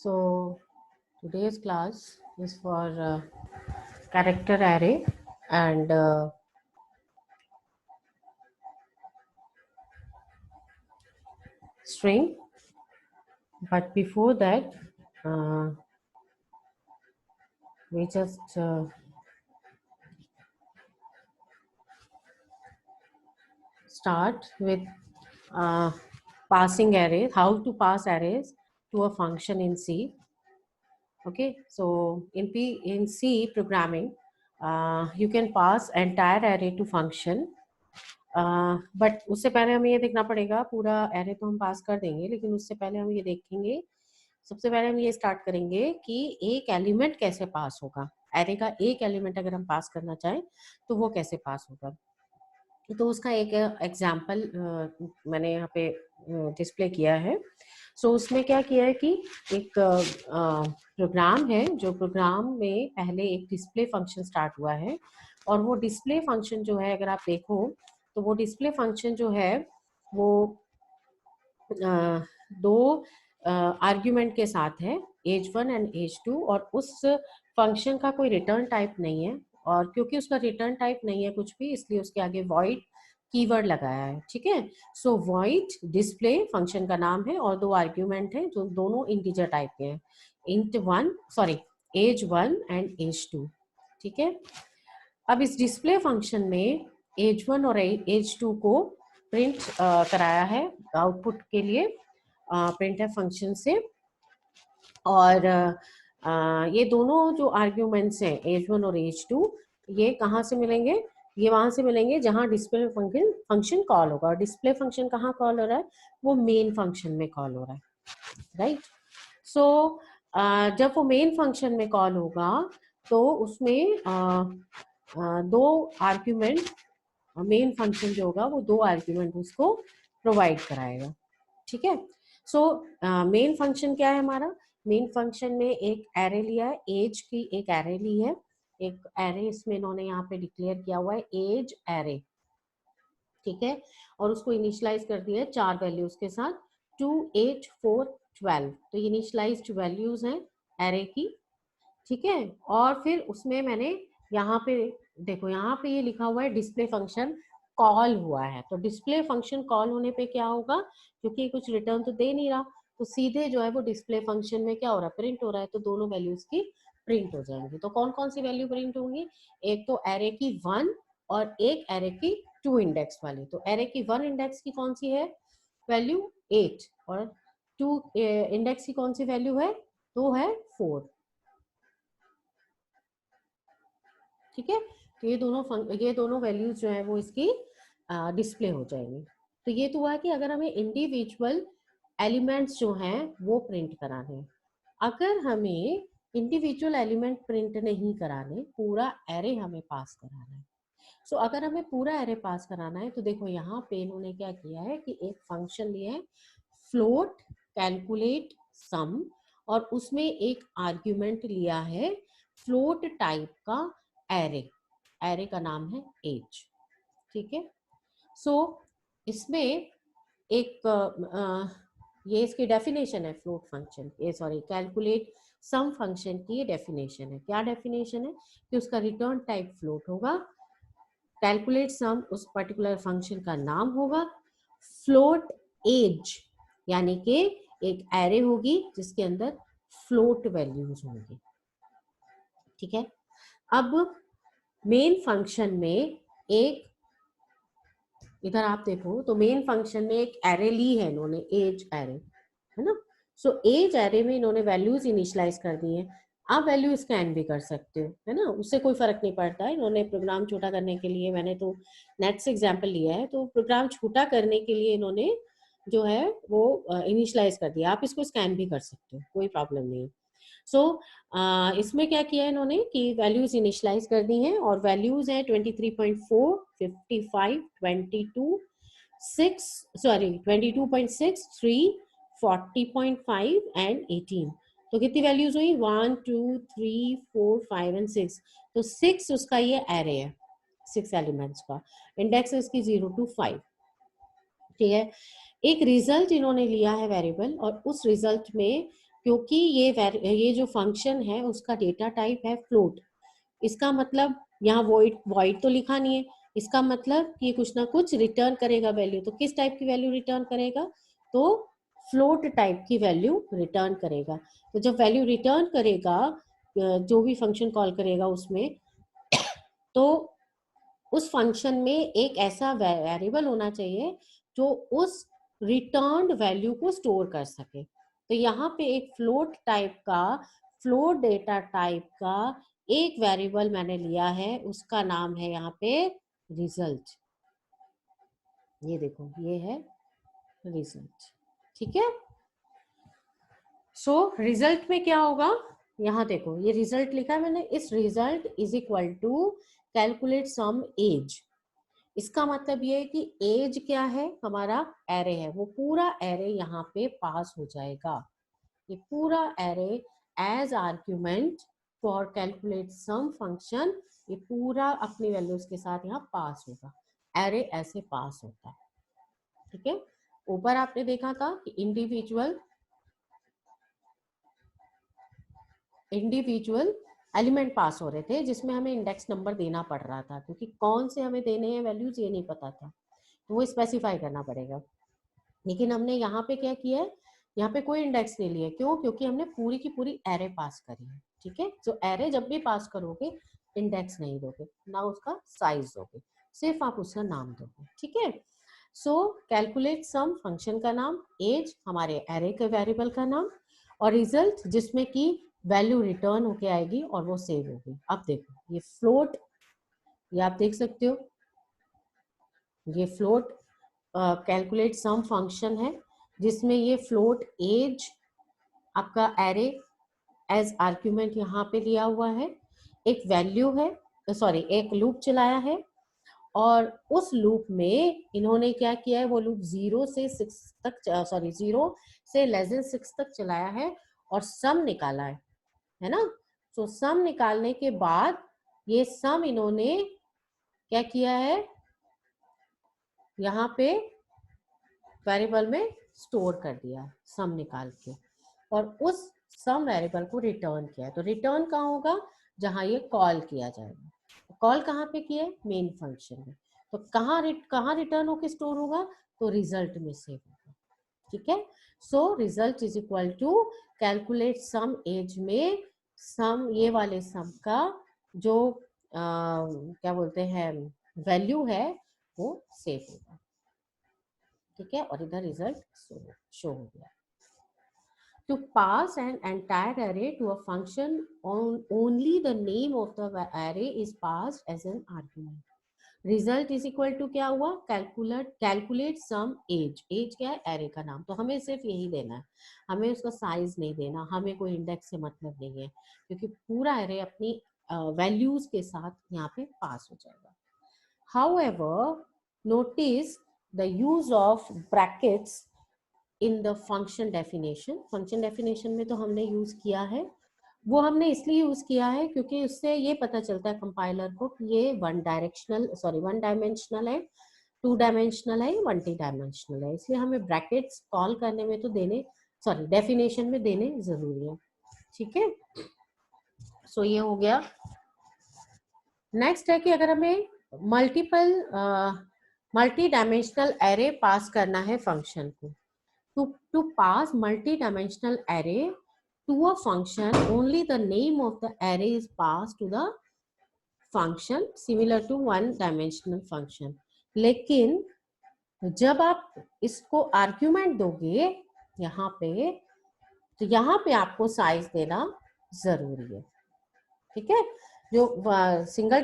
So today's class is for character array and string. But before that, we just start with passing arrays, how to pass arrays to a function in C. Okay, so in C programming, you can pass entire array to function. But उससे पहले हमें ये देखना पड़ेगा, पूरा array तो हम पास कर देंगे, लेकिन उससे पहले हम ये देखेंगे, सबसे पहले हम ये स्टार्ट करेंगे कि एक एलिमेंट कैसे पास होगा। एरे का एक एलिमेंट अगर हम पास करना चाहें तो वो कैसे पास होगा। तो उसका एक एग्जाम्पल मैंने यहाँ पे डिस्प्ले किया है। सो उसमें क्या किया है कि एक प्रोग्राम है, जो प्रोग्राम में पहले एक डिस्प्ले फंक्शन स्टार्ट हुआ है, और वो डिस्प्ले फंक्शन जो है, अगर आप देखो तो वो डिस्प्ले फंक्शन जो है वो दो आर्ग्यूमेंट के साथ है, एज 1 एंड एज 2, और उस फंक्शन का कोई रिटर्न टाइप नहीं है, और क्योंकि उसका रिटर्न टाइप नहीं है कुछ भी, इसलिए उसके आगे वॉइड कीवर्ड लगाया है। ठीक है, सो वॉइड डिस्प्ले फंक्शन का नाम है, और दो आर्ग्यूमेंट है जो दोनों इंटीजर टाइप के हैं, एज 1 एंड एज 2। ठीक है, अब इस डिस्प्ले फंक्शन में एज 1 और एज 2 को प्रिंट कराया है आउटपुट के लिए प्रिंटफ फंक्शन से, और ये दोनों जो आर्ग्यूमेंट्स हैं एज 1 और एज 2, ये कहाँ से मिलेंगे? ये वहां से मिलेंगे जहां डिस्प्ले फंक्शन कॉल होगा। और डिस्प्ले फंक्शन कहाँ कॉल हो रहा है? वो मेन फंक्शन में कॉल हो रहा है, राइट। सो जब वो मेन फंक्शन में कॉल होगा तो उसमें दो आर्ग्यूमेंट, मेन फंक्शन जो होगा वो दो आर्ग्यूमेंट उसको प्रोवाइड कराएगा। ठीक है, सो मेन फंक्शन क्या है हमारा? मेन फंक्शन में एक एरे लिया है, एज की एक एरे ली है, एक एरे इसमें इन्होंने यहाँ पे डिक्लेयर किया हुआ है एज एरे। ठीक है, और उसको इनिशियलाइज कर दिया है 4 वैल्यूज के साथ, 2, 8, 4, 12। तो इनिशियलाइज्ड वैल्यूज हैं एरे की। ठीक है, और फिर उसमें मैंने यहाँ पे देखो, यहाँ पे ये लिखा हुआ है डिस्प्ले फंक्शन कॉल हुआ है। तो डिस्प्ले फंक्शन कॉल होने पे क्या होगा? क्योंकि कुछ रिटर्न तो दे नहीं रहा, तो सीधे जो है वो डिस्प्ले फंक्शन में क्या हो रहा है? प्रिंट हो रहा है। तो दोनों वैल्यूज की प्रिंट हो जाएंगी। तो कौन कौन सी वैल्यू प्रिंट होंगी? एक तो एरे की 1 और एक एरे की 2 इंडेक्स वाली। तो एरे की 1 इंडेक्स की कौन सी है वैल्यू? 8, और 2 इंडेक्स की कौन सी वैल्यू है? तो है 4। ठीक है, तो ये दोनों वैल्यूज जो है वो इसकी डिस्प्ले हो जाएंगी। तो ये तो हुआ कि अगर हमें इंडिविजुअल एलिमेंट्स जो हैं वो प्रिंट कराने, अगर हमें इंडिविजुअल एलिमेंट प्रिंट नहीं कराने, पूरा एरे हमें पास कराना है। सो अगर हमें पूरा एरे पास कराना है तो देखो यहाँ पे इन्होंने क्या किया है कि एक फंक्शन लिया है फ्लोट कैलकुलेट सम, और उसमें एक आर्ग्यूमेंट लिया है फ्लोट टाइप का एरे। एरे का नाम है एज। ठीक है, सो इसमें एक ये इसकी डेफिनेशन है फ्लोट फंक्शन, ये सॉरी कैलकुलेट सम फंक्शन की ये डेफिनेशन है। क्या डेफिनेशन है? कि उसका रिटर्न टाइप फ्लोट होगा, कैलकुलेट सम उस पर्टिकुलर फंक्शन का नाम होगा, फ्लोट एज यानी कि एक एरे होगी जिसके अंदर फ्लोट वैल्यूज होंगी। ठीक है, अब मेन फंक्शन में एक, इधर आप देखो तो मेन फंक्शन में एक एरे ली है इन्होंने, एज एरे, है ना। सो एज एरे में इन्होंने वैल्यूज इनिशियलाइज कर दी हैं। आप वैल्यू स्कैन भी कर सकते हो, है ना, उससे कोई फर्क नहीं पड़ता है। इन्होंने प्रोग्राम छोटा करने के लिए, मैंने तो नेट से एग्जांपल लिया है, तो प्रोग्राम छोटा करने के लिए इन्होंने जो है वो इनिशियलाइज कर दिया। आप इसको स्कैन भी कर सकते हो, कोई प्रॉब्लम नहीं है। सो इसमें क्या किया है इन्होंने कि वैल्यूज इनिशियलाइज कर दी हैं, और वैल्यूज है 23.4, 55, 22, 6 सॉरी 22.6, 3, 40.5 एंड 18। तो कितनी वैल्यूज हुई? 1, 2, 3, 4, 5 एंड 6। तो 6 उसका ये एरे है, 6 एलिमेंट्स का इंडेक्स है इसकी 0 to 5। ठीक है, एक रिजल्ट इन्होंने लिया है वेरिएबल, और उस रिजल्ट में क्योंकि ये जो फंक्शन है उसका डेटा टाइप है फ्लोट। इसका मतलब यहाँ वॉइड वॉइड तो लिखा नहीं है, इसका मतलब कि कुछ ना कुछ रिटर्न करेगा वैल्यू। तो किस टाइप की वैल्यू रिटर्न करेगा? तो फ्लोट टाइप की वैल्यू रिटर्न करेगा। तो जब वैल्यू रिटर्न करेगा जो भी फंक्शन कॉल करेगा उसमें, तो उस फंक्शन में एक ऐसा वेरिएबल होना चाहिए जो उस रिटर्न्ड वैल्यू को स्टोर कर सके। तो यहाँ पे एक फ्लोट टाइप का, फ्लोट डेटा टाइप का एक वेरिएबल मैंने लिया है, उसका नाम है यहाँ पे रिजल्ट। ये देखो, ये है रिजल्ट। ठीक है। सो रिजल्ट में क्या होगा, यहाँ देखो ये रिजल्ट लिखा है मैंने, इस result is equal to calculate sum as. इसका मतलब ये है कि एज क्या है, हमारा एरे है, वो पूरा एरे यहाँ पे पास हो जाएगा। ये पूरा array as argument for calculate sum function, ये पूरा अपनी वैल्यूज के साथ यहाँ पास होगा। एरे ऐसे पास होता है। ठीक है। ऊपर आपने देखा था कि इंडिविजुअल एलिमेंट पास हो रहे थे, जिसमें हमें इंडेक्स नंबर देना पड़ रहा था, क्योंकि कौन से हमें देने हैं वैल्यूज ये नहीं पता था, तो वो स्पेसिफाई करना पड़ेगा। लेकिन हमने यहाँ पे क्या किया है, यहाँ पे कोई इंडेक्स नहीं लिया। क्यों? क्योंकि हमने पूरी की पूरी एरे पास करी है। ठीक है। तो एरे जब भी पास करोगे, इंडेक्स नहीं दोगे, ना उसका साइज दोगे, सिर्फ आप उसका नाम दोगे। ठीक है। सो कैलकुलेट सम फंक्शन का नाम, एज हमारे एरे के वेरिएबल का नाम, और रिजल्ट जिसमें कि वैल्यू रिटर्न होके आएगी और वो सेव होगी। अब देखो ये फ्लोट, ये आप देख सकते हो, ये फ्लोट कैलकुलेट सम फंक्शन है, जिसमें ये फ्लोट एज आपका एरे एज आर्ग्यूमेंट यहाँ पे दिया हुआ है, एक वैल्यू है, सॉरी एक लूप चलाया है, और उस लूप में इन्होंने क्या किया है, वो लूप 0 से 6 तक, सॉरी 0 से लेस देन 6 तक चलाया है और सम निकाला है ना। तो सम निकालने के बाद ये सम इन्होंने क्या किया है, यहाँ पे वेरिएबल में स्टोर कर दिया सम निकाल के, और उस सम वेरिएबल को रिटर्न किया है। तो रिटर्न कहाँ होगा, जहाँ ये कॉल किया जाएगा। कॉल कहाँ पे किया है, मेन फंक्शन में। तो कहाँ रिटर्न होके स्टोर होगा, तो रिजल्ट में सेव होगा। ठीक है। So result is equal to calculate sum as में सम, ये वाले सम का जो क्या बोलते हैं वैल्यू है, वो सेव होगा। ठीक है। और इधर रिजल्ट शो हो गया। To pass an entire array to a function, only the name of the array is passed as an argument. Result is equal to क्या हुआ, कैलकुलेट सम एज। एज क्या है, एरे का नाम। तो हमें सिर्फ यही देना है, हमें उसका साइज नहीं देना, हमें कोई इंडेक्स से मतलब नहीं है, क्योंकि पूरा एरे अपनी वैल्यूज के साथ यहाँ पे पास हो जाएगा। However, notice the use of brackets in the function definition. Function definition में तो हमने यूज किया है, वो हमने इसलिए यूज किया है क्योंकि उससे ये पता चलता है कंपाइलर को कि ये वन डायमेंशनल है, टू डायमेंशनल है, मल्टी डायमेंशनल है। इसलिए हमें ब्रैकेट्स कॉल करने में तो देने, सॉरी डेफिनेशन में देने जरूरी है। ठीक है। सो ये हो गया। नेक्स्ट है कि अगर हमें मल्टी डायमेंशनल एरे पास करना है फंक्शन को, to pass multi-dimensional array to a function, only the name of the array is passed to the function, similar to one-dimensional function. लेकिन जब आप इसको आर्ग्यूमेंट दोगे यहाँ पे, तो यहाँ पे आपको साइज देना जरूरी है। ठीक है। जो सिंगल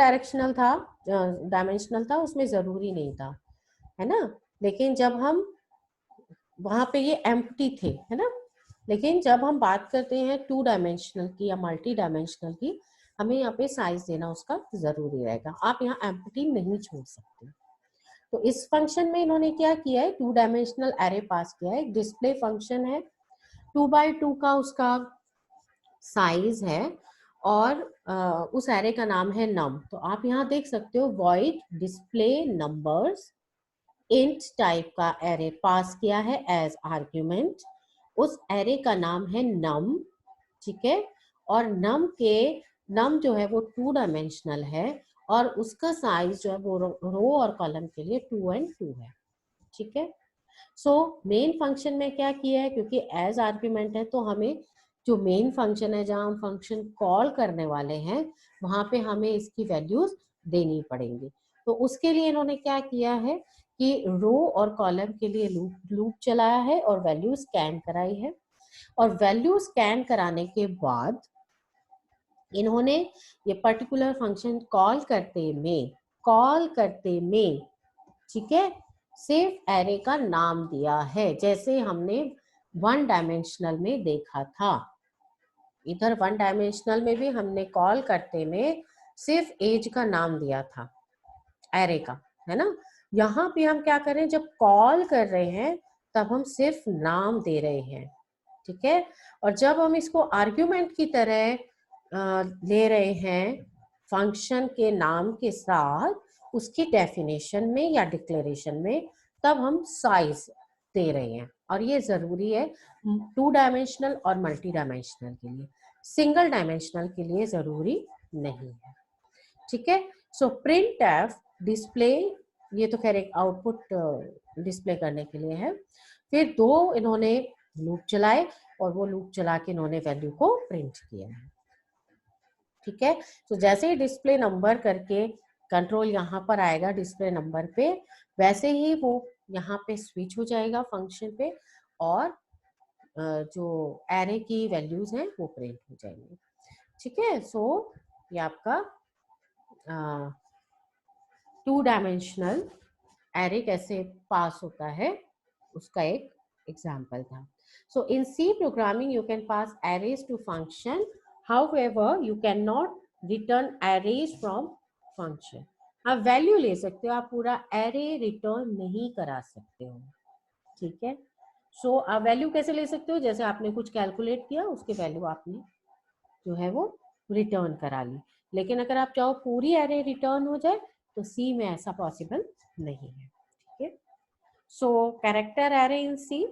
डायमेंशनल था उसमें जरूरी नहीं था, है ना। लेकिन जब हम वहां पे ये एम्प्टी थे, है ना। लेकिन जब हम बात करते हैं टू डायमेंशनल की या मल्टी डायमेंशनल की, हमें यहाँ पे साइज देना उसका जरूरी रहेगा। आप यहाँ एम्प्टी नहीं छोड़ सकते। तो इस फंक्शन में इन्होंने क्या किया है, टू डायमेंशनल एरे पास किया है। डिस्प्ले फंक्शन है, 2x2 का उसका साइज है, और उस एरे का नाम है नम। तो आप यहाँ देख सकते हो void display numbers int type का एरे पास किया है एज आर्ग्यूमेंट, उस एरे का नाम है नम, ठीक है। और नम जो है वो 2 डायमेंशनल है और उसका साइज जो है वो रो और कॉलम के लिए 2 and 2 है, ठीक है। सो मेन फंक्शन में क्या किया है, क्योंकि एज आर्ग्यूमेंट है तो हमें जो मेन फंक्शन है जहां हम फंक्शन कॉल करने वाले हैं वहां पे हमें इसकी वैल्यूज देनी पड़ेंगी। तो उसके लिए इन्होंने क्या किया है कि रो और कॉलम के लिए लूप चलाया है और वैल्यू स्कैन कराई है। और वैल्यू स्कैन कराने के बाद इन्होंने ये पर्टिकुलर फंक्शन कॉल करते में ठीक है सिर्फ एरे का नाम दिया है, जैसे हमने 1 डायमेंशनल में देखा था। इधर 1 डायमेंशनल में भी हमने कॉल करते में सिर्फ एज का नाम दिया था एरे का, है ना। यहाँ पे हम क्या कर रहे हैं, जब कॉल कर रहे हैं तब हम सिर्फ नाम दे रहे हैं, ठीक है। और जब हम इसको आर्ग्यूमेंट की तरह ले रहे हैं फंक्शन के नाम के साथ उसकी डेफिनेशन में या डिक्लेरेशन में, तब हम साइज दे रहे हैं। और ये जरूरी है 2 डायमेंशनल और मल्टी डायमेंशनल के लिए, सिंगल डायमेंशनल के लिए जरूरी नहीं है, ठीक है। सो प्रिंट एफ डिस्प्ले, ये तो खैर एक आउटपुट डिस्प्ले करने के लिए है। फिर 2 इन्होंने लूप चलाए और वो लूप चला के इन्होंने वैल्यू को प्रिंट किया है, ठीक है। तो जैसे ही डिस्प्ले नंबर करके कंट्रोल यहाँ पर आएगा डिस्प्ले नंबर पे, वैसे ही वो यहाँ पे स्विच हो जाएगा फंक्शन पे और जो एरे की वैल्यूज हैं वो प्रिंट हो जाएंगे, ठीक है। सो ये आपका 2 डायमेंशनल एरे कैसे पास होता है उसका एक एग्जाम्पल था। So in C programming you can pass arrays to function, however you can not return arrays from function. आप वैल्यू ले सकते हो, आप पूरा एरे रिटर्न नहीं करा सकते हो, ठीक है। सो आप वैल्यू कैसे ले सकते हो, जैसे आपने कुछ कैलकुलेट किया उसके वैल्यू आपने जो है वो रिटर्न करा ली। लेकिन अगर आप चाहो पूरी एरे रिटर्न हो जाए तो सी में ऐसा पॉसिबल नहीं है, ठीक है। सो कैरेक्टर एरे इन सी,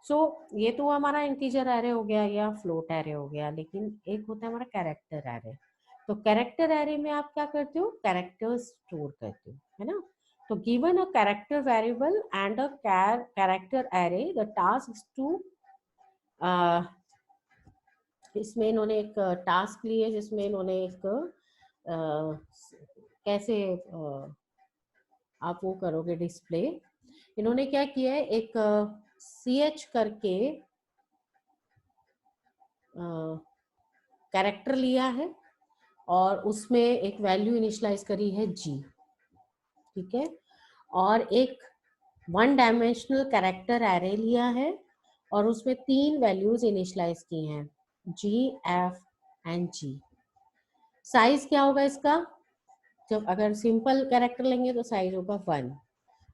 सो ये तो हमारा इंटीजर एरे हो गया या फ्लोट एरे हो गया, लेकिन एक होता है हमारा कैरेक्टर एरे। तो कैरेक्टर एरे में आप क्या करते हो, कैरेक्टर स्टोर करते हो, है ना। तो given a character variable and a character array, the task is to, इसमें इन्होंने एक टास्क ली है जिसमें इन्होंने एक कैसे आप वो करोगे डिस्प्ले। इन्होंने क्या किया है, एक CH करके कैरेक्टर लिया है और उसमें एक वैल्यू इनिशियलाइज करी है G, ठीक है। और एक 1 डायमेंशनल कैरेक्टर एरे लिया है और उसमें 3 वैल्यूज इनिशियलाइज की हैं G, F and G। Size क्या होगा इसका, जब अगर सिंपल कैरेक्टर लेंगे तो साइज होगा 1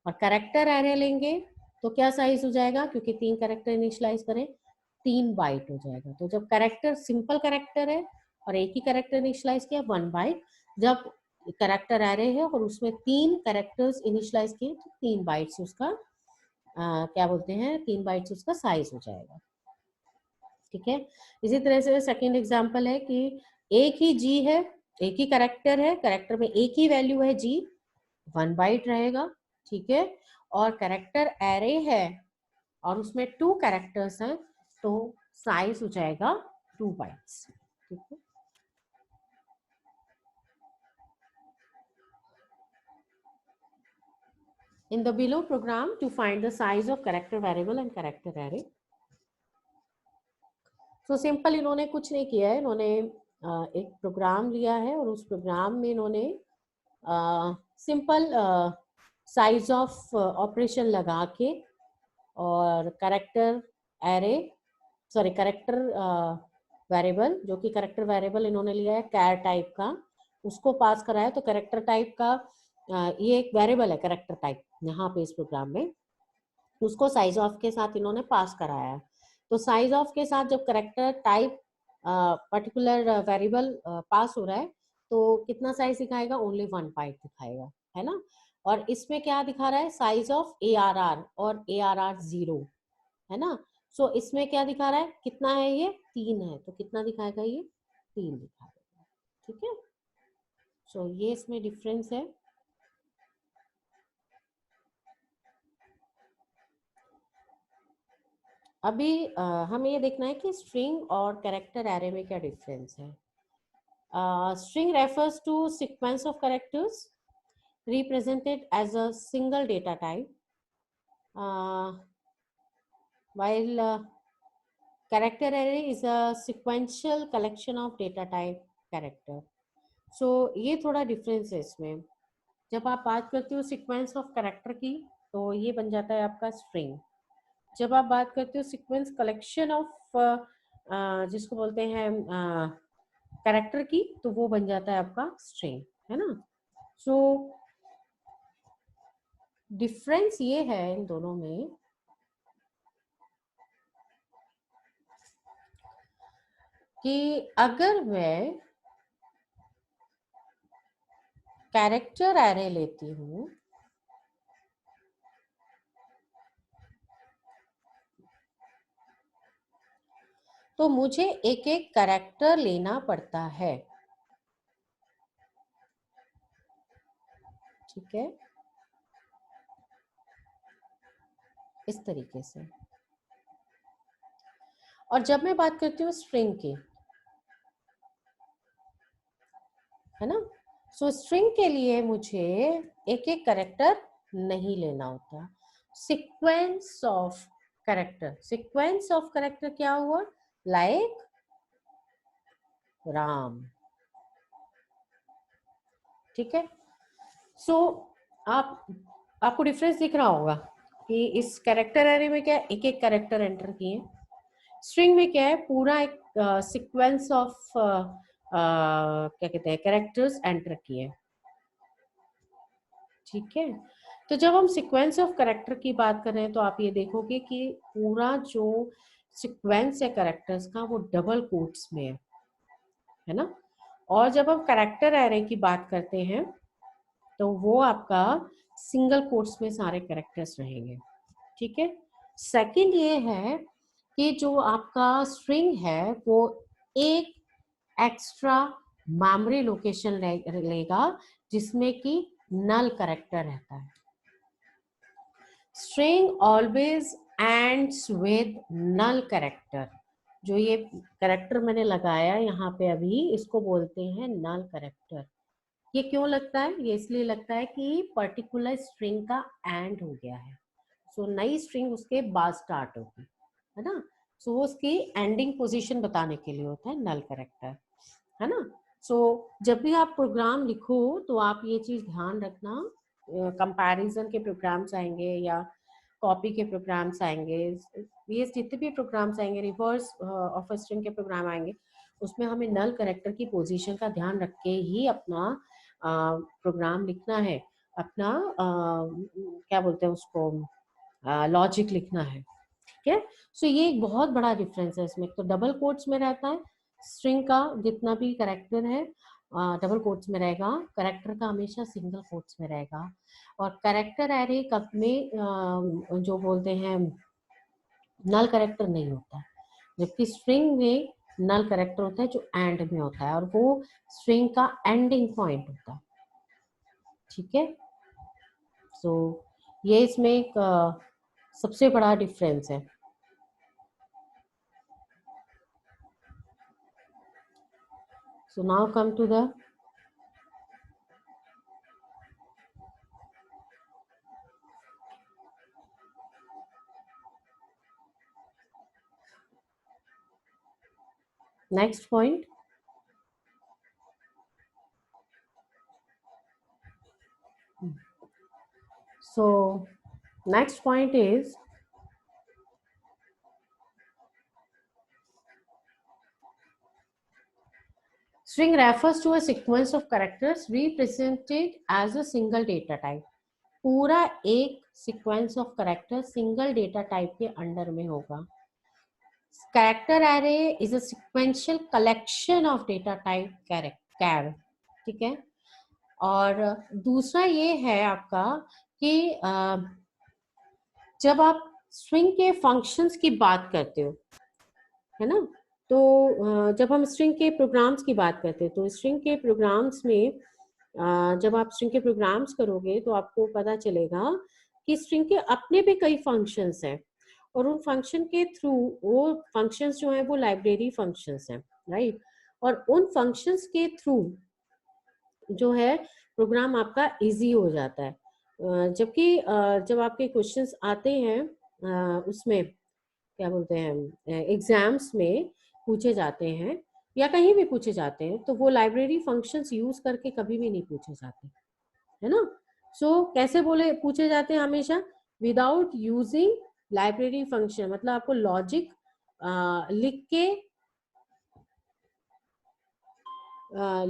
और कैरेक्टर एरे लेंगे तो क्या साइज हो जाएगा, क्योंकि 3 कैरेक्टर इनिशियलाइज करें 3 बाइट हो जाएगा। तो जब कैरेक्टर सिंपल कैरेक्टर है और एक ही कैरेक्टर इनिशियलाइज किया 1 बाइट, जब कैरेक्टर एरे है और उसमें 3 कैरेक्टर्स इनिशियलाइज किए तो 3 बाइट से उसका क्या बोलते हैं 3 बाइट से उसका साइज हो जाएगा, ठीक है। इसी तरह से सेकंड एग्जांपल है कि एक ही जी है, एक ही कैरेक्टर है, कैरेक्टर में एक ही वैल्यू है जी, 1 बाइट रहेगा, ठीक है। और कैरेक्टर एरे है और उसमें 2 कैरेक्टर्स हैं तो साइज हो जाएगा 2 बाइट्स, ठीक है। In the below program to find the size of character variable and character array. तो सिंपल इन्होंने कुछ नहीं किया है, इन्होंने एक प्रोग्राम लिया है और उस प्रोग्राम में इन्होंने सिंपल साइज ऑफ ऑपरेशन लगा के और कैरेक्टर एरे कैरेक्टर वेरिएबल, जो कि कैरेक्टर वेरिएबल इन्होंने लिया है कैर टाइप का, उसको पास कराया। तो कैरेक्टर टाइप का ये एक वेरिएबल है कैरेक्टर टाइप यहाँ पे इस प्रोग्राम में, उसको साइज ऑफ के साथ इन्होंने पास कराया है। तो साइज ऑफ के साथ जब करेक्टर टाइप पर्टिकुलर वेरिएबल पास हो रहा है तो कितना साइज दिखाएगा, ओनली 1 बाइट दिखाएगा, है ना। और इसमें क्या दिखा रहा है, साइज ऑफ ARR और ARR 0, है ना। सो इसमें क्या दिखा रहा है, कितना है ये 3 है, तो कितना दिखाएगा ये 3 दिखाएगा। ठीक है, सो ये इसमें डिफरेंस है। अभी हमें ये देखना है कि स्ट्रिंग और कैरेक्टर एरे में क्या डिफरेंस है। String refers to sequence of characters represented as a single data type, while character array is a sequential collection of data type character. So ये थोड़ा डिफरेंस है इसमें। जब आप बात करते हो सीक्वेंस ऑफ कैरेक्टर की तो ये बन जाता है आपका स्ट्रिंग। जब आप बात करते हो सीक्वेंस कलेक्शन ऑफ जिसको बोलते हैं कैरेक्टर की, तो वो बन जाता है आपका स्ट्रिंग, है ना। सो डिफरेंस ये है इन दोनों में कि अगर मैं कैरेक्टर एरे लेती हूँ तो मुझे एक एक कैरेक्टर लेना पड़ता है। ठीक है, इस तरीके से। और जब मैं बात करती हूँ स्ट्रिंग की, है ना, सो स्ट्रिंग के लिए मुझे एक एक कैरेक्टर नहीं लेना होता। Sequence of character, sequence of character क्या हुआ, लाइक राम। ठीक है, सो आपको डिफरेंस दिख रहा होगा कि इस कैरेक्टर एरे में क्या एक एक कैरेक्टर एंटर किए, स्ट्रिंग में क्या है पूरा एक सीक्वेंस ऑफ क्या कहते हैं कैरेक्टर्स एंटर किए। ठीक है, तो जब हम सीक्वेंस ऑफ कैरेक्टर की बात कर रहे हैं तो आप ये देखोगे कि पूरा जो सीक्वेंस है कैरेक्टर्स का वो डबल कोट्स में है ना। और जब हम कैरेक्टर एरे की बात करते हैं तो वो आपका सिंगल कोट्स में सारे कैरेक्टर्स रहेंगे। ठीक है, सेकंड ये है कि जो आपका स्ट्रिंग है वो एक एक्स्ट्रा मेमोरी लोकेशन लेगा जिसमें कि नल कैरेक्टर रहता है। String always ends with null character. जो ये कैरेक्टर मैंने लगाया यहाँ पे अभी, इसको बोलते हैं नल कैरेक्टर। ये क्यों लगता है, ये इसलिए लगता है कि पर्टिकुलर स्ट्रिंग का एंड हो गया है, सो नई स्ट्रिंग उसके बाद स्टार्ट होगी, है ना। सो वो उसकी एंडिंग पोजीशन बताने के लिए होता है नल कैरेक्टर, है ना। सो जब भी आप प्रोग्राम लिखो तो आप ये चीज ध्यान रखना, कंपैरिजन के प्रोग्राम्स आएंगे या कॉपी के प्रोग्राम्स आएंगे, ये जितने भी प्रोग्राम्स आएंगे, रिवर्स ऑफ स्ट्रिंग के प्रोग्राम आएंगे, उसमें हमें नल कैरेक्टर की पोजीशन का ध्यान रख के ही अपना प्रोग्राम लिखना है, अपना क्या बोलते हैं उसको लॉजिक लिखना है। ठीक है, सो ये एक बहुत बड़ा डिफरेंस है इसमें। तो डबल कोट्स में रहता है स्ट्रिंग का जितना भी कैरेक्टर है, डबल कोट्स में रहेगा, कैरेक्टर का हमेशा सिंगल कोट्स में रहेगा। और कैरेक्टर एरे कब में जो बोलते हैं नल कैरेक्टर नहीं होता है, जबकि स्ट्रिंग में नल कैरेक्टर होता है जो एंड में होता है और वो स्ट्रिंग का एंडिंग पॉइंट होता है। ठीक है, सो ये इसमें एक सबसे बड़ा डिफरेंस है। So now come to the next point. So next point is string refers to a sequence of characters represented as a single data type. पूरा एक sequence of character single data type के under में होगा। Character array is a sequential collection of data type char. ठीक है, और दूसरा ये है आपका कि जब आप स्ट्रिंग के फंक्शंस की बात करते हो, है ना, तो जब हम स्ट्रिंग के प्रोग्राम्स की बात करते हैं तो स्ट्रिंग के प्रोग्राम्स में जब आप स्ट्रिंग के प्रोग्राम्स करोगे तो आपको पता चलेगा कि स्ट्रिंग के अपने भी कई फंक्शंस हैं, और उन फंक्शन के थ्रू वो फंक्शंस जो हैं वो लाइब्रेरी फंक्शंस हैं, राइट। और उन फंक्शंस के थ्रू जो है प्रोग्राम आपका इजी हो जाता है। जबकि जब आपके क्वेश्चंस आते हैं उसमें क्या बोलते हैं एग्जाम्स में पूछे जाते हैं या कहीं भी पूछे जाते हैं, तो वो लाइब्रेरी फंक्शंस यूज करके कभी भी नहीं पूछे जाते, है ना। सो कैसे बोले पूछे जाते हैं हमेशा, विदाउट यूजिंग लाइब्रेरी फंक्शन, मतलब आपको लॉजिक लिख के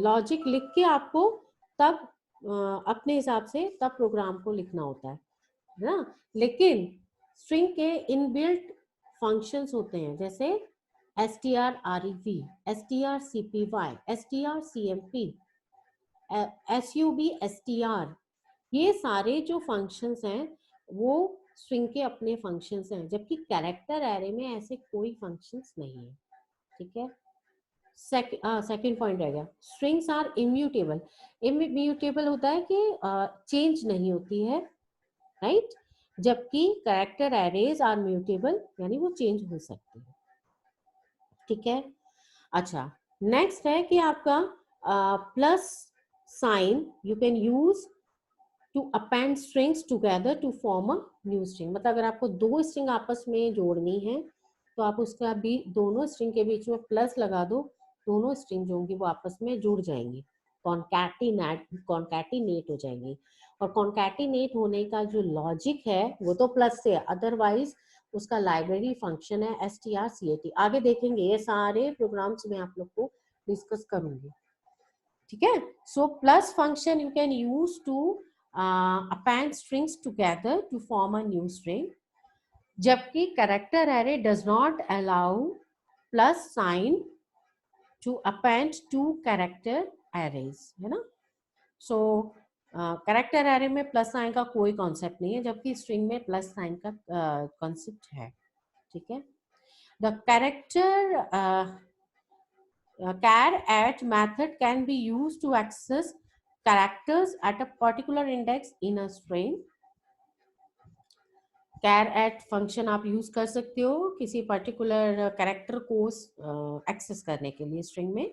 लॉजिक लिख के आपको तब अपने हिसाब से तब प्रोग्राम को लिखना होता है ना। लेकिन स्ट्रिंग के इनबिल्ट फंक्शंस होते हैं, जैसे strrev, strcpy, strcmp, substr, ये सारे जो फंक्शंस हैं वो स्ट्रिंग के अपने फंक्शंस हैं, जबकि कैरेक्टर एरे में ऐसे कोई फंक्शंस नहीं है, ठीक है। सेकंड पॉइंट रह गया, स्ट्रिंग्स आर इम्यूटेबल। इम्यूटेबल होता है कि चेंज नहीं होती है, राइट, जबकि कैरेक्टर एरेज आर म्यूटेबल, यानी वो चेंज हो सकती है, ठीक है। अच्छा, नेक्स्ट है कि आपका plus sign you can use to append strings together to form a new string, मतलब अगर आपको दो स्ट्रिंग आपस में जोड़नी है तो आप उसका भी दोनों स्ट्रिंग के बीच में प्लस लगा दो, दोनों स्ट्रिंग जो होंगी वो आपस में जुड़ जाएंगी, कॉन्कैटिनेट हो जाएंगी। और कॉन्कैटिनेट होने का जो लॉजिक है वो तो प्लस से है, अदरवाइज उसका लाइब्रेरी फंक्शन है strcat। आगे देखेंगे, ये सारे प्रोग्राम्स में आप लोग को डिस्कस करूंगी, ठीक है। So plus function you can use to append strings together to form a new string, जबकि character array does not allow plus sign to append two character arrays, है ना। सो कैरेक्टर एरे में प्लस साइन का कोई concept नहीं है, जबकि स्ट्रिंग में प्लस साइन का कॉन्सेप्ट है, ठीक है। The character char at method can be used to access characters at a particular index in a string. char at function आप यूज कर सकते हो किसी पर्टिकुलर कैरेक्टर को एक्सेस करने के लिए स्ट्रिंग में।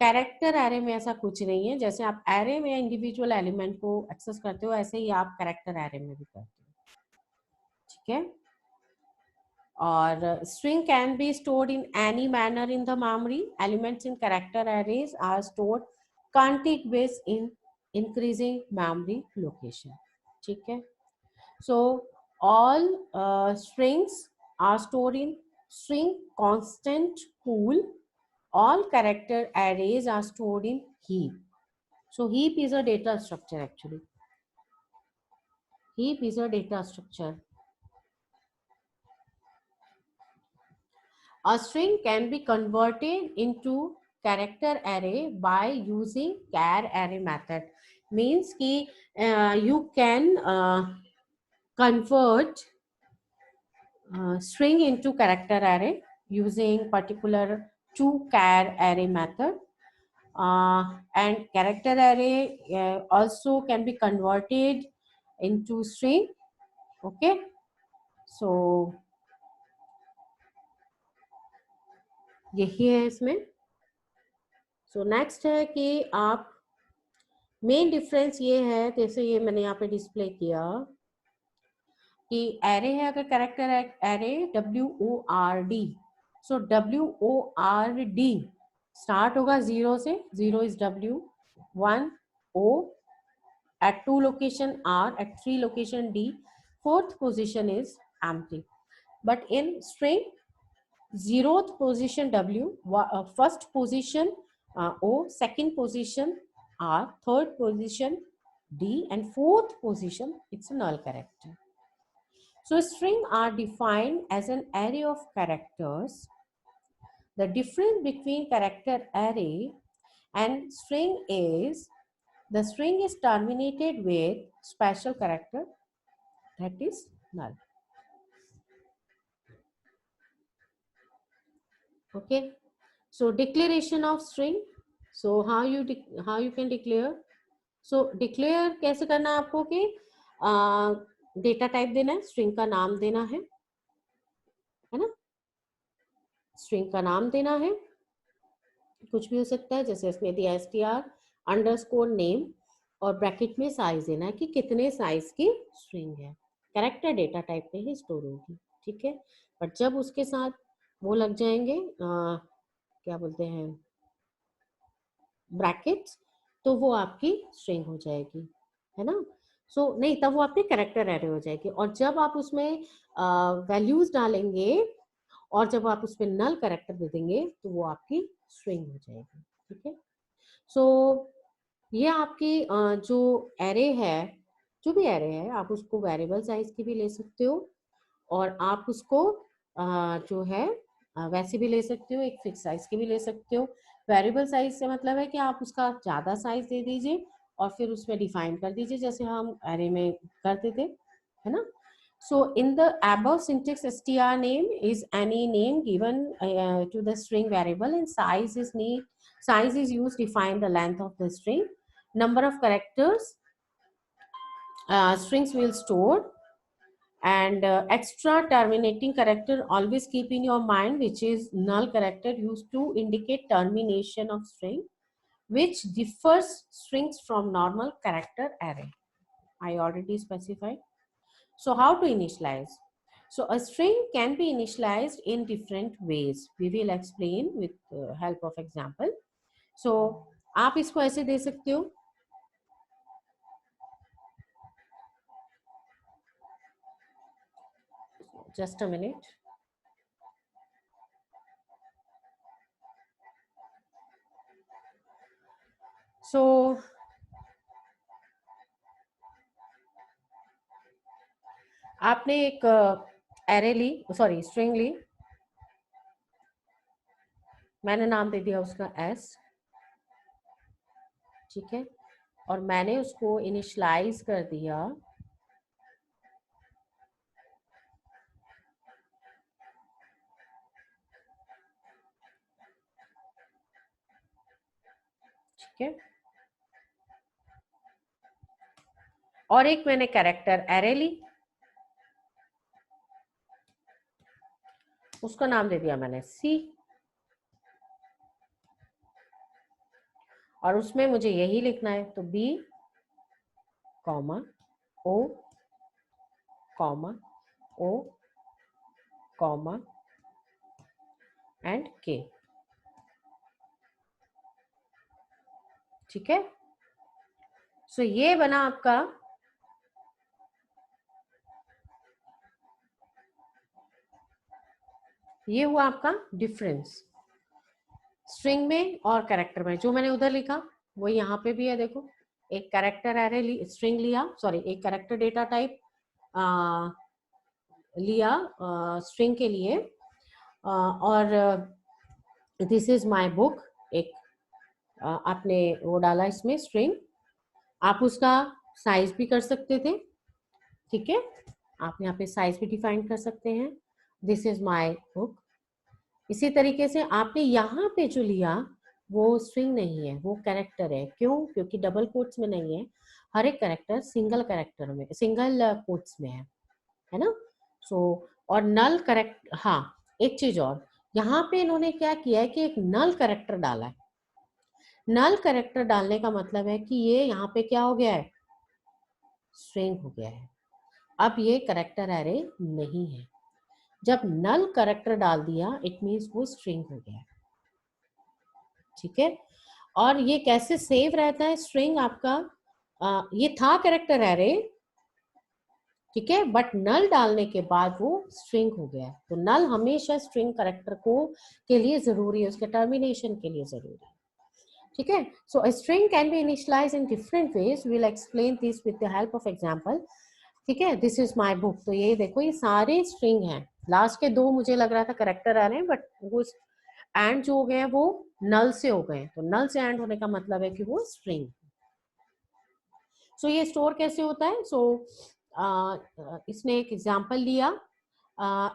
कैरेक्टर एरे में ऐसा कुछ नहीं है, जैसे आप एरे में इंडिविजुअल एलिमेंट को एक्सेस करते हो ऐसे ही आप कैरेक्टर एरे में भी करते हो, ठीक है। और string can be stored in any manner in the memory. Elements in character arrays are stored contiguous in increasing memory location, ठीक है। So all strings are stored in string constant pool. All character arrays are stored in heap. So heap is a data structure actually. Heap is a data structure. A string can be converted into character array by using char array method. Means कि you can convert string into character array using particular to char array method. And character array also can be converted into string. Okay, so यही है इसमें। So next है कि आप main difference ये है, जैसे ये मैंने यहाँ पे डिस्प्ले किया कि एरे है, अगर कैरेक्टर एरे WORD, सो WORD स्टार्ट होगा 0 से, 0 is W, 1 O, at 2 location R, at 3 location D, 4th position is empty. But in string, 0th position W, first position O, second position R, third position D, and 4th position it's a null character. So string are defined as an array of characters. The difference between character array and string is the string is terminated with special character, that is null. Okay, so declaration of string. So how you can declare. So declare कैसे करना है आपको कि data type देना है, string का नाम देना है ना, स्ट्रिंग का नाम देना है, कुछ भी हो सकता है, जैसे इसमें दिया str_name और ब्रैकेट में साइज देना है कि कितने साइज की स्ट्रिंग है, कैरेक्टर डेटा टाइप में ही स्टोर होगी, ठीक है। बट जब उसके साथ वो लग जाएंगे क्या बोलते हैं ब्रैकेट्स, तो वो आपकी स्ट्रिंग हो जाएगी, है ना। सो नहीं, तब वो आपकी कैरेक्टर एरे हो जाएगी। और जब आप उसमें वैल्यूज डालेंगे और जब आप उसमें नल कैरेक्टर दे देंगे तो वो आपकी स्ट्रिंग हो जाएगी, ठीक है। सो ये आपकी जो एरे है, जो भी एरे है, आप उसको वेरिएबल साइज की भी ले सकते हो और आप उसको जो है वैसे भी ले सकते हो, एक फिक्स साइज की भी ले सकते हो। वेरिएबल साइज से मतलब है कि आप उसका ज़्यादा साइज दे दीजिए और फिर उसमें डिफाइन कर दीजिए जैसे हम एरे में करते थे, है ना। So in the above syntax, str name is any name given to the string variable, and size is used to define the length of the string. Number of characters strings will store, and extra terminating character always keep in your mind, which is null character used to indicate termination of string, which differs strings from normal character array. I already specified. So how to initialize? So a string can be initialized in different ways. We will explain with help of example. So आप इसको ऐसे दे सकते हो, just a minute. So आपने एक array ली, sorry string ली, मैंने नाम दे दिया उसका s, ठीक है, और मैंने उसको इनिशियलाइज कर दिया ठीक है, और एक मैंने कैरेक्टर एरे ली, उसका नाम दे दिया मैंने c, और उसमें मुझे यही लिखना है, तो b comma o comma o comma and k, ठीक है। सो ये बना आपका ये हुआ आपका डिफरेंस स्ट्रिंग में और कैरेक्टर में। जो मैंने उधर लिखा वो यहाँ पे भी है, देखो, एक कैरेक्टर एरे स्ट्रिंग लिया, सॉरी एक कैरेक्टर डेटा टाइप लिया स्ट्रिंग के लिए, और दिस इज माय बुक, एक आपने वो डाला इसमें स्ट्रिंग, आप उसका साइज भी कर सकते थे, ठीक है, आप यहाँ पे साइज भी डिफाइन कर सकते हैं, दिस इज माय बुक। इसी तरीके से आपने यहाँ पे जो लिया वो स्ट्रिंग नहीं है, वो कैरेक्टर है। क्यों? क्योंकि डबल कोट्स में नहीं है, हर एक कैरेक्टर सिंगल कैरेक्टर में, सिंगल कोट्स में है ना। सो और नल करेक्ट, हाँ एक चीज और, यहाँ पे इन्होंने क्या किया है कि एक नल कैरेक्टर डाला है। नल कैरेक्टर डालने का मतलब है कि ये यहाँ पे क्या हो गया है, स्ट्रिंग हो गया है, अब ये कैरेक्टर एरे नहीं है। जब नल कैरेक्टर डाल दिया इट मीन्स वो स्ट्रिंग हो गया है, ठीक है। और ये कैसे सेव रहता है स्ट्रिंग आपका, ये था कैरेक्टर एरे, ठीक है, बट नल डालने के बाद वो स्ट्रिंग हो गया है। तो नल हमेशा स्ट्रिंग कैरेक्टर को के लिए जरूरी है, उसके टर्मिनेशन के लिए जरूरी है, ठीक है। So a string can be initialize in different ways, we will explain this with the help of example, ठीक है। दिस इज माय बुक, तो ये देखो ये सारे स्ट्रिंग हैं, लास्ट के दो मुझे लग रहा था करेक्टर आ रहे हैं, बट वो एंड जो हो गए वो नल से हो गए, तो नल से एंड होने का मतलब है कि वो स्ट्रिंग। सो ये स्टोर कैसे होता है? सो इसने एक एग्जांपल लिया,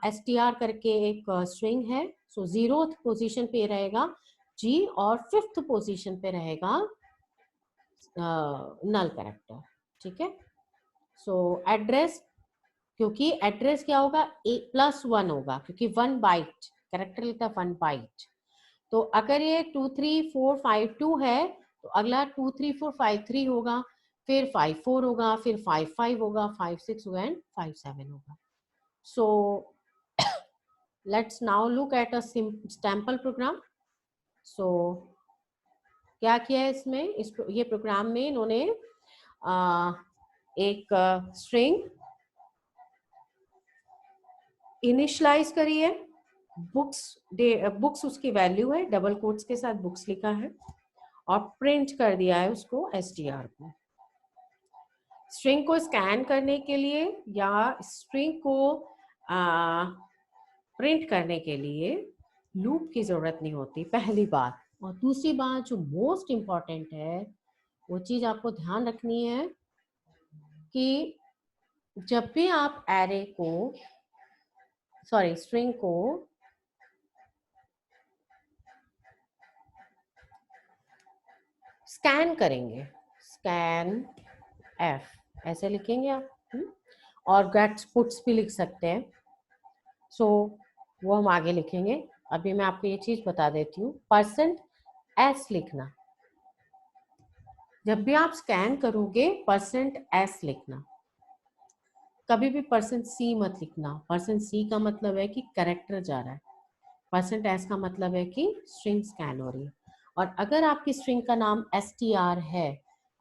str करके एक स्ट्रिंग है, सो 0th पोजीशन पे रहेगा G और 5th पोजीशन पे रहेगा नल कैरेक्टर, ठीक है। सो एड्रेस, क्योंकि एड्रेस क्या होगा +1 होगा, क्योंकि 1 बाइट कैरेक्टर लेता है 1 बाइट। तो अगर ये 23452 है तो अगला 23453 होगा, फिर 54 होगा, फिर 55 होगा, 56 होगा एंड 57 होगा। So let's now look at a sample program. So क्या किया है इसमें, ये प्रोग्राम में इन्होंने एक स्ट्रिंग इनिशियलाइज करी है, बुक्स उसकी वैल्यू है, डबल कोट्स के साथ बुक्स लिखा है, और प्रिंट कर दिया है उसको str को। स्ट्रिंग को स्कैन करने के लिए या स्ट्रिंग को प्रिंट करने के लिए लूप की जरूरत नहीं होती, पहली बात। और दूसरी बात जो मोस्ट इम्पॉर्टेंट है, वो चीज आपको ध्यान रखनी है कि जब भी आप स्ट्रिंग को स्कैन करेंगे, स्कैन f ऐसे लिखेंगे आप, और गेट्स पुट्स भी लिख सकते हैं। सो वो हम आगे लिखेंगे। अभी मैं आपको ये चीज बता देती हूँ, %s लिखना, जब भी आप स्कैन करोगे %s लिखना, कभी भी %c मत लिखना। %c का मतलब है कि कैरेक्टर जा रहा है, %s का मतलब है कि स्ट्रिंग स्कैन हो रही है। और अगर आपकी स्ट्रिंग का नाम str है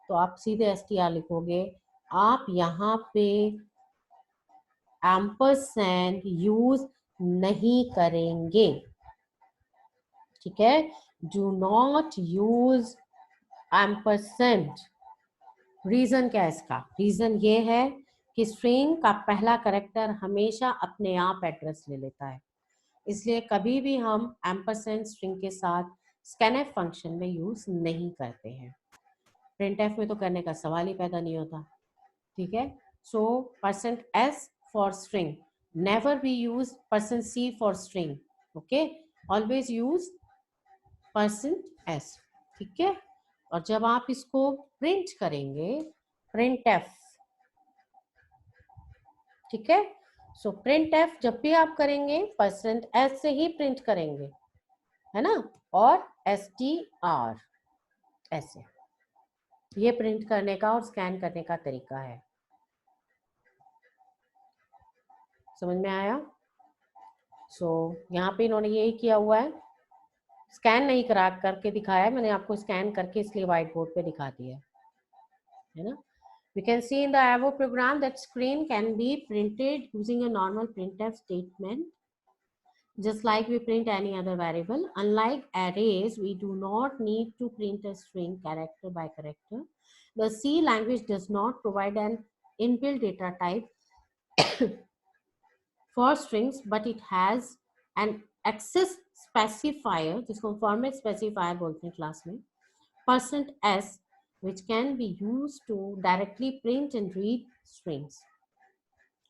तो आप सीधे str लिखोगे। आप यहाँ पे एम्परसैंड यूज नहीं करेंगे, ठीक है। Do not use ampersand. Reason क्या है इसका? रीजन ये है कि स्ट्रिंग का पहला कैरेक्टर हमेशा अपने आप एड्रेस ले लेता है, इसलिए कभी भी हम एम्परसेंड स्ट्रिंग के साथ स्कैनफ फंक्शन में यूज नहीं करते हैं। प्रिंटफ में तो करने का सवाल ही पैदा नहीं होता, ठीक है। सो %s for string, never be use %c for string, okay, always use %s, ठीक है। और जब आप इसको प्रिंट करेंगे, printf, ठीक है। सो printf जब भी आप करेंगे %s से ही प्रिंट करेंगे, है ना, और str ऐसे, ये प्रिंट करने का और स्कैन करने का तरीका है। समझ में आया? सो यहाँ पे इन्होंने यही किया हुआ है, स्कैन नहीं करा करके दिखाया है, मैंने आपको स्कैन करके इसलिए व्हाइट बोर्ड पे दिखा दिया है ना। We can see in the above program that screen can be printed using a normal printf statement, just like we print any other variable. Unlike arrays, we do not need to print a string character by character. The C language does not provide an inbuilt data type for strings, but it has an access specifier, जिसको format specifier बोलते हैं class में, %s, which can be used to directly print and read strings.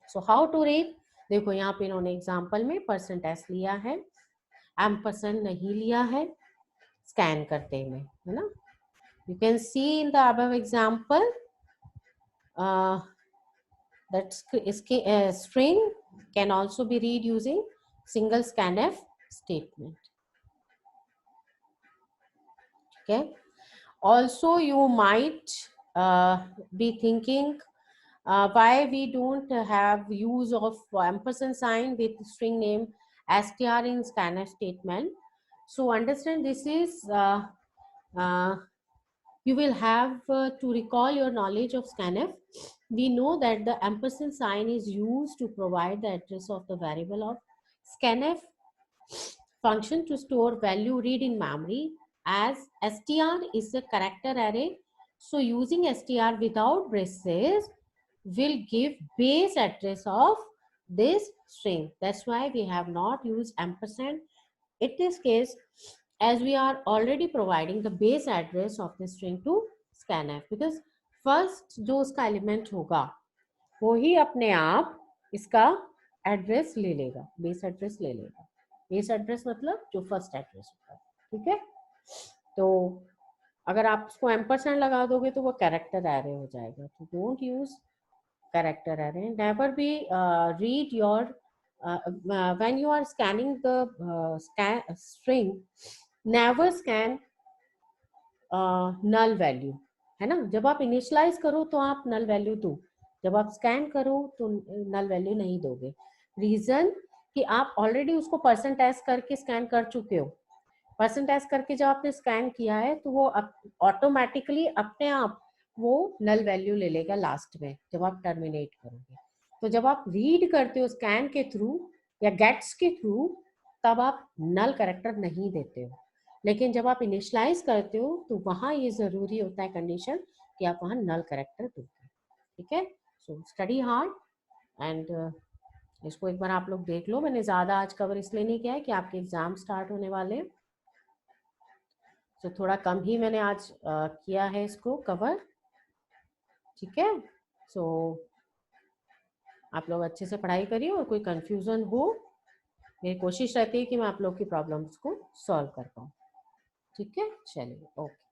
So how to read? देखो यहाँ पे इन्होंने example में %s लिया है, एम्परसेंड नहीं लिया है स्कैन करते में, है ना। You can see in the above example that string can also be read using single scanf statement. Okay. Also, you might be thinking why we don't have use of ampersand sign with string name str in scanf statement. So understand this is you will have to recall your knowledge of scanf. We know that the ampersand sign is used to provide the address of the variable of scanf function to store value read in memory, as str is a character array. So using str without braces will give base address of this string. That's why we have not used ampersand in this case, as we are already providing the base address of the string to scanf, because first जो उसका element होगा वो ही अपने आप इसका address ले लेगा, base address ले लेगा। बेस एड्रेस मतलब जो फर्स्ट एड्रेस होता है, ठीक है। तो अगर आप उसको एम्परसेंड लगा दोगे तो वो कैरेक्टर एरे हो जाएगा, तो don't use character array. Never be read your when you are scanning the string, never scan null value, है ना। जब आप इनिशियलाइज करो तो आप नल वैल्यू दो, जब आप स्कैन करो तो नल वैल्यू नहीं दोगे। रीजन कि आप ऑलरेडी उसको परसेंटेज करके स्कैन कर चुके हो। परसेंटेज करके जब आपने स्कैन किया है तो वो ऑटोमेटिकली अपने आप वो नल वैल्यू ले लेगा लास्ट में जब आप टर्मिनेट करोगे। तो जब आप रीड करते हो स्कैन के थ्रू या गेट्स के थ्रू, तब आप नल कैरेक्टर नहीं देते हो। लेकिन जब आप इनिशियलाइज करते हो तो वहां ये जरूरी होता है कंडीशन कि आप वहां नल कैरेक्टर दोगे, ठीक है। सो स्टडी हार्ड एंड इसको एक बार आप लोग देख लो। मैंने ज़्यादा आज कवर इसलिए नहीं किया है कि आपके एग्जाम स्टार्ट होने वाले हैं, तो थोड़ा कम ही मैंने आज किया है इसको कवर, ठीक है। सो आप लोग अच्छे से पढ़ाई करिए, और कोई कंफ्यूजन हो मेरी कोशिश रहती है कि मैं आप लोग की प्रॉब्लम्स को सॉल्व कर पाऊँ, ठीक है। चलिए, ओके।